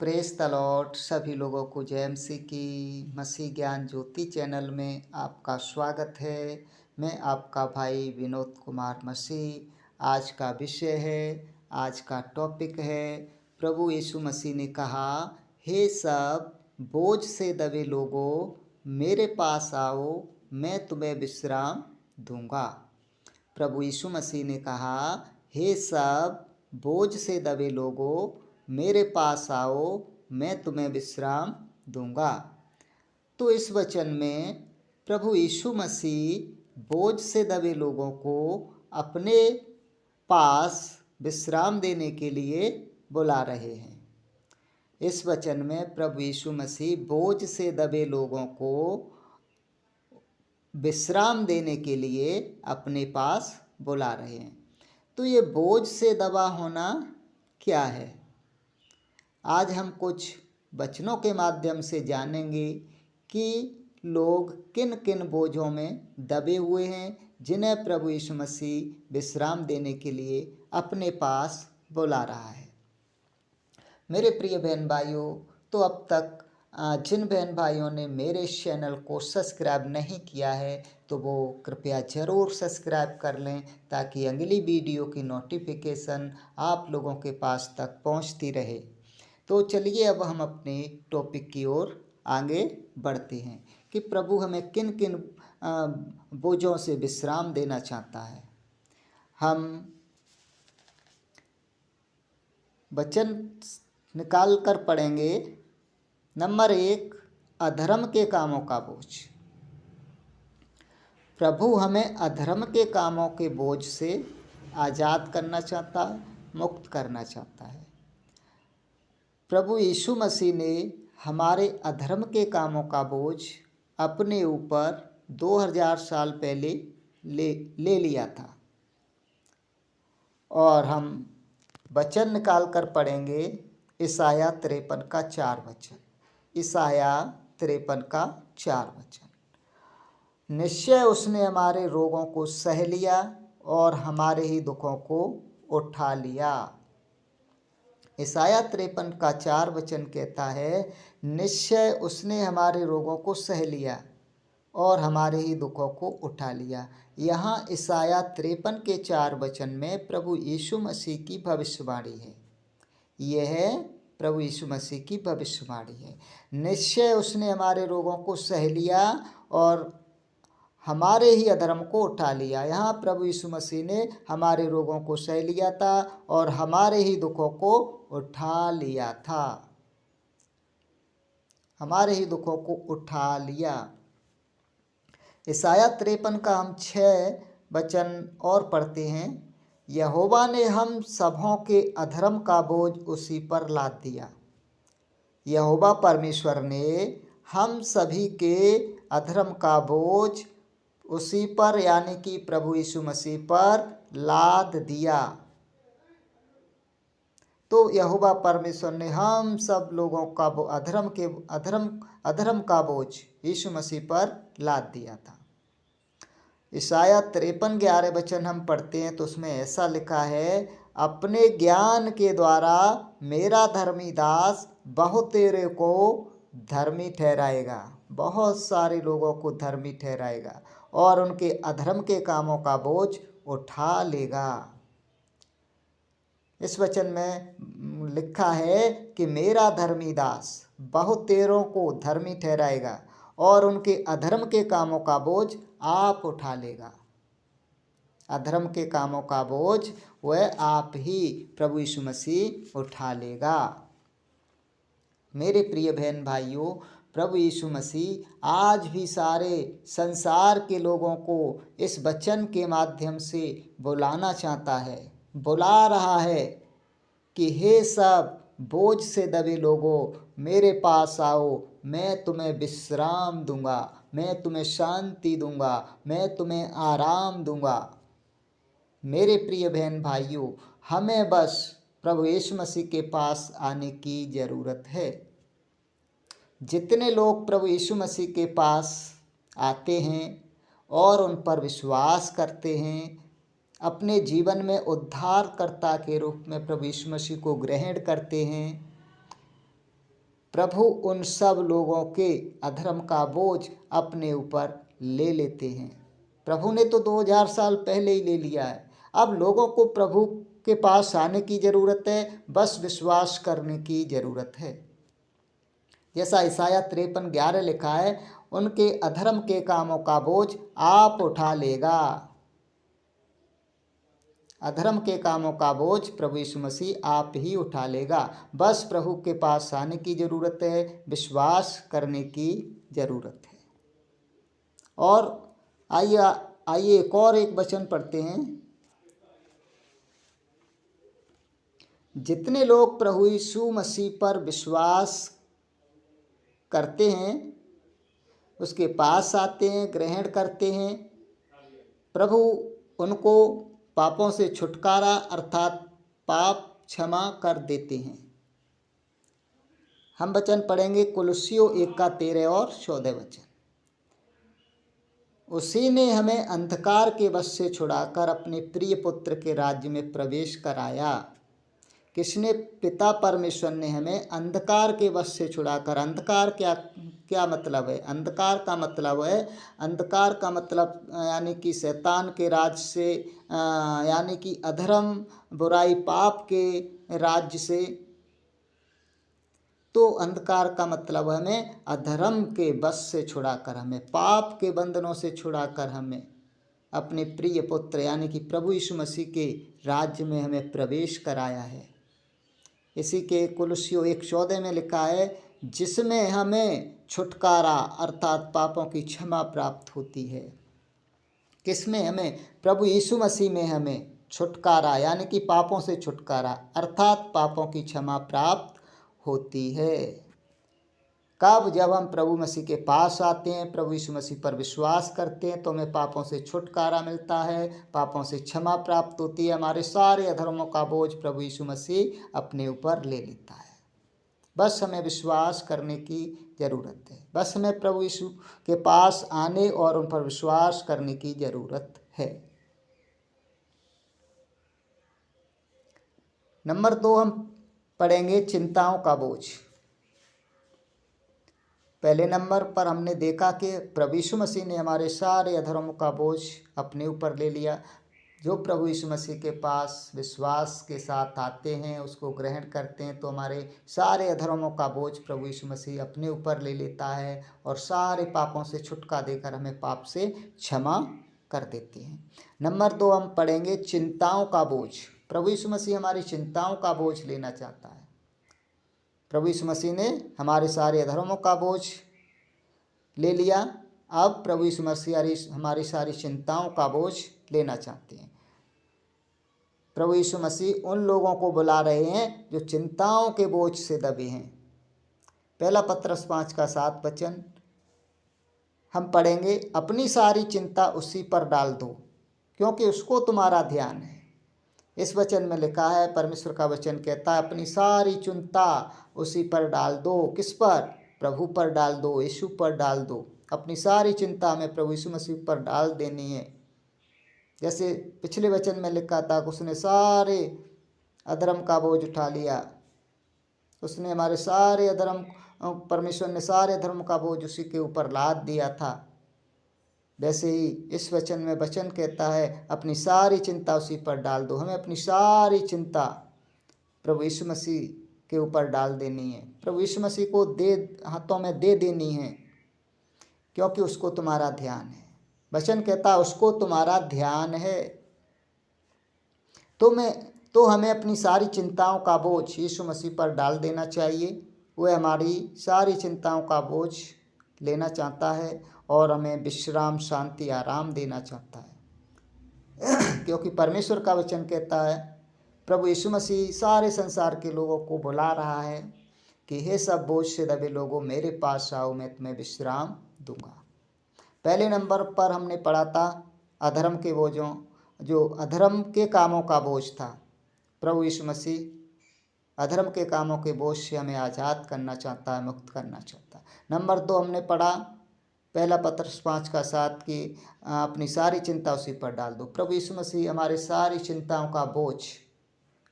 Press the Lord. सभी लोगों को जय मसीह की। मसीह ज्ञान ज्योति चैनल में आपका स्वागत है। मैं आपका भाई विनोद कुमार मसीह। आज का विषय है, आज का टॉपिक है, प्रभु यीशु मसीह ने कहा, हे सब बोझ से दबे लोगों, मेरे पास आओ, मैं तुम्हें विश्राम दूंगा। प्रभु यीशु मसीह ने कहा, हे सब बोझ से दबे लोगों, मेरे पास आओ, मैं तुम्हें विश्राम दूंगा। तो इस वचन में प्रभु यीशु मसीह बोझ से दबे लोगों को अपने पास विश्राम देने के लिए बुला रहे हैं। इस वचन में प्रभु यीशु मसीह बोझ से दबे लोगों को विश्राम देने के लिए अपने पास बुला रहे हैं। तो ये बोझ से दबा होना क्या है? आज हम कुछ वचनों के माध्यम से जानेंगे कि लोग किन किन बोझों में दबे हुए हैं, जिन्हें प्रभु यीशु मसीह विश्राम देने के लिए अपने पास बुला रहा है। मेरे प्रिय बहन भाइयों, तो अब तक जिन बहन भाइयों ने मेरे चैनल को सब्सक्राइब नहीं किया है तो वो कृपया ज़रूर सब्सक्राइब कर लें, ताकि अगली वीडियो की नोटिफिकेशन आप लोगों के पास तक पहुंचती रहे। तो चलिए अब हम अपने टॉपिक की ओर आगे बढ़ते हैं कि प्रभु हमें किन किन बोझों से विश्राम देना चाहता है। हम वचन निकाल कर पढ़ेंगे। नंबर 1, अधर्म के कामों का बोझ। प्रभु हमें अधर्म के कामों के बोझ से आज़ाद करना चाहता है, मुक्त करना चाहता है। प्रभु यीशु मसीह ने हमारे अधर्म के कामों का बोझ अपने ऊपर 2000 साल पहले ले लिया था। और हम वचन निकाल कर पढ़ेंगे ईसाया 53 का 4 वचन। ईसाया 53 का 4 वचन। निश्चय उसने हमारे रोगों को सह लिया और हमारे ही दुखों को उठा लिया। ईसाया 53 का 4 वचन कहता है, निश्चय उसने हमारे रोगों को सह लिया और हमारे ही दुखों को उठा लिया। यहाँ ईसाया 53 के 4 वचन में प्रभु यीशु मसीह की भविष्यवाणी है। यह प्रभु यीशु मसीह की भविष्यवाणी है। निश्चय उसने हमारे रोगों को सह लिया और हमारे ही अधर्म को उठा लिया। यहाँ प्रभु यीशु मसीह ने हमारे रोगों को सह लिया था और हमारे ही दुखों को उठा लिया था। हमारे ही दुखों को उठा लिया। ईसाया 53 का हम 6 वचन और पढ़ते हैं। यहोवा ने हम सबों के अधर्म का बोझ उसी पर लाद दिया। यहोवा परमेश्वर ने हम सभी के अधर्म का बोझ उसी पर, यानी कि प्रभु यीशु मसीह पर लाद दिया। तो यहोवा परमेश्वर ने हम सब लोगों का अधर्म का बोझ यीशु मसीह पर लाद दिया था। ईसाया 53 11 वचन हम पढ़ते हैं तो उसमें ऐसा लिखा है, अपने ज्ञान के द्वारा मेरा धर्मी दास बहुतेरे को धर्मी ठहराएगा। बहुत सारे लोगों को धर्मी ठहराएगा और उनके अधर्म के कामों का बोझ उठा लेगा। इस वचन में लिखा है कि मेरा धर्मी दास बहुतेरों को धर्मी ठहराएगा और उनके अधर्म के कामों का बोझ आप उठा लेगा। अधर्म के कामों का बोझ वह आप ही प्रभु यीशु मसीह उठा लेगा। मेरे प्रिय बहन भाइयों, प्रभु यीशु मसीह आज भी सारे संसार के लोगों को इस वचन के माध्यम से बुलाना चाहता है, बुला रहा है कि हे सब बोझ से दबे लोगों, मेरे पास आओ, मैं तुम्हें विश्राम दूंगा, मैं तुम्हें शांति दूंगा, मैं तुम्हें आराम दूंगा। मेरे प्रिय बहन भाइयों, हमें बस प्रभु यीशु मसीह के पास आने की ज़रूरत है। जितने लोग प्रभु यीशु मसीह के पास आते हैं और उन पर विश्वास करते हैं, अपने जीवन में उद्धारकर्ता के रूप में प्रभु यीशु मसीह को ग्रहण करते हैं, प्रभु उन सब लोगों के अधर्म का बोझ अपने ऊपर ले लेते हैं। प्रभु ने तो 2000 साल पहले ही ले लिया है। अब लोगों को प्रभु के पास आने की ज़रूरत है, बस विश्वास करने की ज़रूरत है। जैसा ईसाया 53:11 लिखा है, उनके अधर्म के कामों का बोझ आप उठा लेगा। अधर्म के कामों का बोझ प्रभु यीशु मसीह आप ही उठा लेगा। बस प्रभु के पास आने की ज़रूरत है, विश्वास करने की ज़रूरत है। और आइए एक और एक वचन पढ़ते हैं। जितने लोग प्रभु यीशु मसीह पर विश्वास करते हैं, उसके पास आते हैं, ग्रहण करते हैं, प्रभु उनको पापों से छुटकारा अर्थात पाप क्षमा कर देते हैं। हम वचन पढ़ेंगे कुलुस्सियों 1:13 और 14 वचन। उसी ने हमें अंधकार के वश से छुड़ाकर अपने प्रिय पुत्र के राज्य में प्रवेश कराया। किसने? पिता परमेश्वर ने हमें अंधकार के वश से छुड़ाकर। अंधकार क्या मतलब है? अंधकार का मतलब यानी कि शैतान के राज से, यानी कि अधर्म, बुराई, पाप के राज्य से। तो अंधकार का मतलब हमें अधर्म के वश से छुड़ाकर, हमें पाप के बंधनों से छुड़ाकर हमें अपने प्रिय पुत्र यानी कि प्रभु यीशु मसीह के राज्य में हमें प्रवेश कराया है। इसी के कुलुस्सियों 1:14 में लिखा है, जिसमें हमें छुटकारा अर्थात पापों की क्षमा प्राप्त होती है। किसमें? हमें प्रभु यीशु मसीह में हमें छुटकारा यानी कि पापों से छुटकारा अर्थात पापों की क्षमा प्राप्त होती है। कब? जब हम प्रभु मसीह के पास आते हैं, प्रभु यीशु मसीह पर विश्वास करते हैं, तो हमें पापों से छुटकारा मिलता है, पापों से क्षमा प्राप्त होती है। हमारे सारे अधर्मों का बोझ प्रभु यीशु मसीह अपने ऊपर ले लेता है। बस हमें विश्वास करने की ज़रूरत है। बस हमें प्रभु यीशु के पास आने और उन पर विश्वास करने की ज़रूरत है। नंबर 2 हम पढ़ेंगे चिंताओं का बोझ। पहले नंबर पर हमने देखा कि प्रभु यीशु मसीह ने हमारे सारे अधर्मों का बोझ अपने ऊपर ले लिया। जो प्रभु यीशु मसीह के पास विश्वास के साथ आते हैं, उसको ग्रहण करते हैं, तो हमारे सारे अधर्मों का बोझ प्रभु यीशु मसीह अपने ऊपर ले लेता है और सारे पापों से छुटकारा देकर हमें पाप से क्षमा कर देते हैं। नंबर 2 हम पढ़ेंगे चिंताओं का बोझ। प्रभु यीशु मसीह हमारी चिंताओं का बोझ लेना चाहता है। प्रभु यीशु मसीह ने हमारे सारे अधर्मों का बोझ ले लिया। अब प्रभु यीशु मसीह हमारी सारी चिंताओं का बोझ लेना चाहते हैं। प्रभु यीशु मसीह उन लोगों को बुला रहे हैं जो चिंताओं के बोझ से दबे हैं। पहला पत्रस 5:7 वचन हम पढ़ेंगे, अपनी सारी चिंता उसी पर डाल दो क्योंकि उसको तुम्हारा ध्यान है। इस वचन में लिखा है, परमेश्वर का वचन कहता है, अपनी सारी चिंता उसी पर डाल दो। किस पर? प्रभु पर डाल दो, यीशु पर डाल दो। अपनी सारी चिंता हमें प्रभु यीशु मसीह पर डाल देनी है। जैसे पिछले वचन में लिखा था, उसने सारे अधर्म का बोझ उठा लिया। उसने हमारे सारे अधर्म, परमेश्वर ने सारे धर्म का बोझ उसी के ऊपर लाद दिया था। वैसे ही इस वचन में वचन कहता है, अपनी सारी चिंता उसी पर डाल दो। हमें अपनी सारी चिंता प्रभु यीशु मसीह के ऊपर डाल देनी है। प्रभु यीशु मसीह को हाथों में दे देनी है क्योंकि उसको तुम्हारा ध्यान है। वचन कहता है उसको तुम्हारा ध्यान है। तो हमें अपनी सारी चिंताओं का बोझ यीशु मसीह पर डाल देना चाहिए। वह हमारी सारी चिंताओं का बोझ लेना चाहता है और हमें विश्राम, शांति, आराम देना चाहता है। क्योंकि परमेश्वर का वचन कहता है, प्रभु यीशु मसीह सारे संसार के लोगों को बुला रहा है कि हे सब बोझ से दबे लोगों, मेरे पास आओ, मैं तुम्हें विश्राम दूंगा। पहले नंबर पर हमने पढ़ा था अधर्म के बोझों, जो अधर्म के कामों का बोझ था। प्रभु यीशु मसीह अधर्म के कामों के बोझ से हमें आज़ाद करना चाहता है, मुक्त करना चाहता है। नंबर 2 हमने पढ़ा पहला पत्रस 5:7 की अपनी सारी चिंता उसी पर डाल दो। प्रभु यीशु मसीह हमारे सारी चिंताओं का बोझ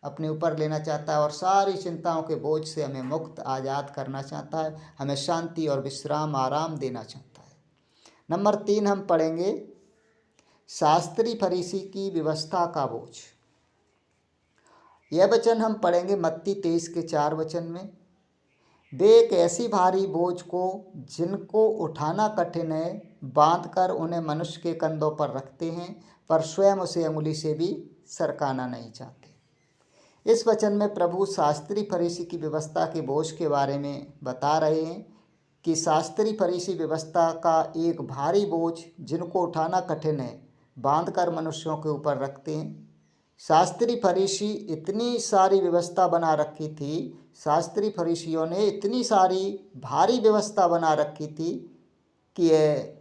अपने ऊपर लेना चाहता है और सारी चिंताओं के बोझ से हमें मुक्त आज़ाद करना चाहता है, हमें शांति और विश्राम आराम देना चाहता है। नंबर 3 हम पढ़ेंगे शास्त्री फरीसी की व्यवस्था का बोझ। यह वचन हम पढ़ेंगे मत्ती 23 के 4 वचन में। वे एक ऐसी भारी बोझ को जिनको उठाना कठिन है बांधकर उन्हें मनुष्य के कंधों पर रखते हैं, पर स्वयं उसे अंगुली से भी सरकाना नहीं चाहते। इस वचन में प्रभु शास्त्री फरीसी की व्यवस्था के बोझ के बारे में बता रहे हैं कि शास्त्री फरीसी व्यवस्था का एक भारी बोझ जिनको उठाना कठिन है बांधकर मनुष्यों के ऊपर रखते हैं। शास्त्री फरीसी इतनी सारी व्यवस्था बना रखी थी, शास्त्री फरीसियों ने इतनी सारी भारी व्यवस्था बना रखी थी कि ये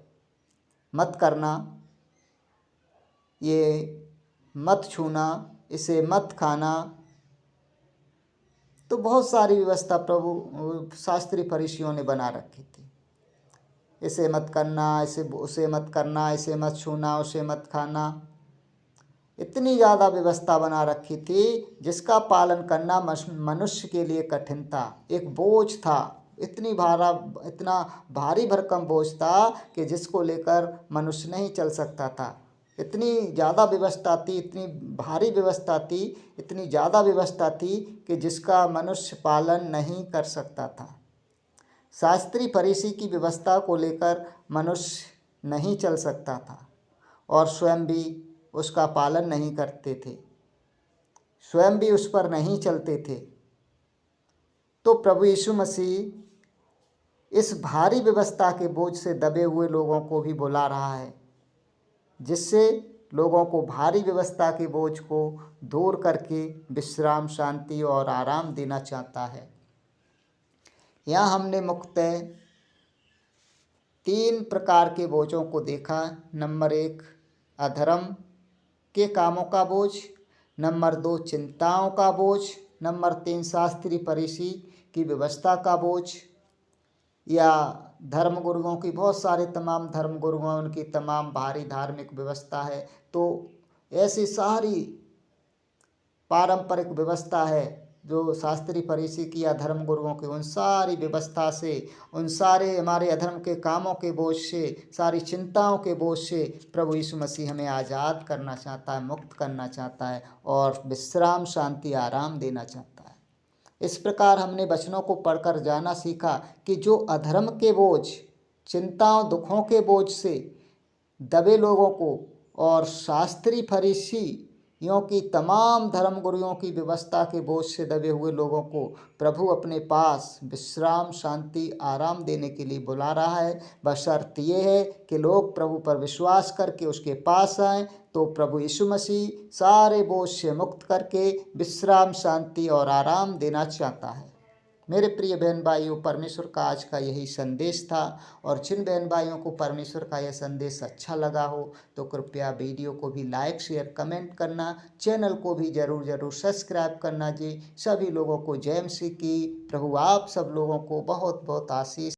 मत करना, ये मत छूना, इसे मत खाना, तो बहुत सारी व्यवस्था प्रभु शास्त्री फरीसियों ने बना रखी थी। इसे मत करना, उसे मत करना, इसे मत छूना, उसे मत खाना, इतनी ज़्यादा व्यवस्था बना रखी थी जिसका पालन करना मनुष्य के लिए कठिन था, एक बोझ था, इतना भारी भरकम बोझ था कि जिसको लेकर मनुष्य नहीं चल सकता था। इतनी ज़्यादा व्यवस्था थी, इतनी भारी व्यवस्था थी, इतनी ज़्यादा व्यवस्था थी कि जिसका मनुष्य पालन नहीं कर सकता था। शास्त्री फरीसी की व्यवस्था को लेकर मनुष्य नहीं चल सकता था और स्वयं भी उसका पालन नहीं करते थे, स्वयं भी उस पर नहीं चलते थे। तो प्रभु यीशु मसीह इस भारी व्यवस्था के बोझ से दबे हुए लोगों को भी बुला रहा है, जिससे लोगों को भारी व्यवस्था के बोझ को दूर करके विश्राम, शांति और आराम देना चाहता है। यहाँ हमने मुख्यतः 3 प्रकार के बोझों को देखा। नंबर 1 अधर्म के कामों का बोझ, नंबर 2 चिंताओं का बोझ, नंबर 3 शास्त्री फरीसी की व्यवस्था का बोझ या धर्मगुरुओं की, बहुत सारे तमाम धर्मगुरुओं उनकी तमाम भारी धार्मिक व्यवस्था है। तो ऐसी सारी पारंपरिक व्यवस्था है जो शास्त्री फरीसी की या धर्मगुरुओं की, उन सारी व्यवस्था से, उन सारे हमारे अधर्म के कामों के बोझ से, सारी चिंताओं के बोझ से प्रभु यीशु मसीह हमें आज़ाद करना चाहता है, मुक्त करना चाहता है और विश्राम, शांति, आराम देना चाहता है। इस प्रकार हमने वचनों को पढ़कर जाना सीखा कि जो अधर्म के बोझ, चिंताओं, दुखों के बोझ से दबे लोगों को और शास्त्री फरीसियों की तमाम धर्मगुरुओं की व्यवस्था के बोझ से दबे हुए लोगों को प्रभु अपने पास विश्राम, शांति, आराम देने के लिए बुला रहा है। बशर्त ये है कि लोग प्रभु पर विश्वास करके उसके पास आएँ, तो प्रभु यीशु मसीह सारे बोझ से मुक्त करके विश्राम, शांति और आराम देना चाहता है। मेरे प्रिय बहन भाइयों, परमेश्वर का आज का यही संदेश था और जिन बहन भाइयों को परमेश्वर का यह संदेश अच्छा लगा हो तो कृपया वीडियो को भी लाइक, शेयर, कमेंट करना, चैनल को भी ज़रूर सब्सक्राइब करना जी। सभी लोगों को जय मसीह की। प्रभु आप सब लोगों को बहुत बहुत आशीष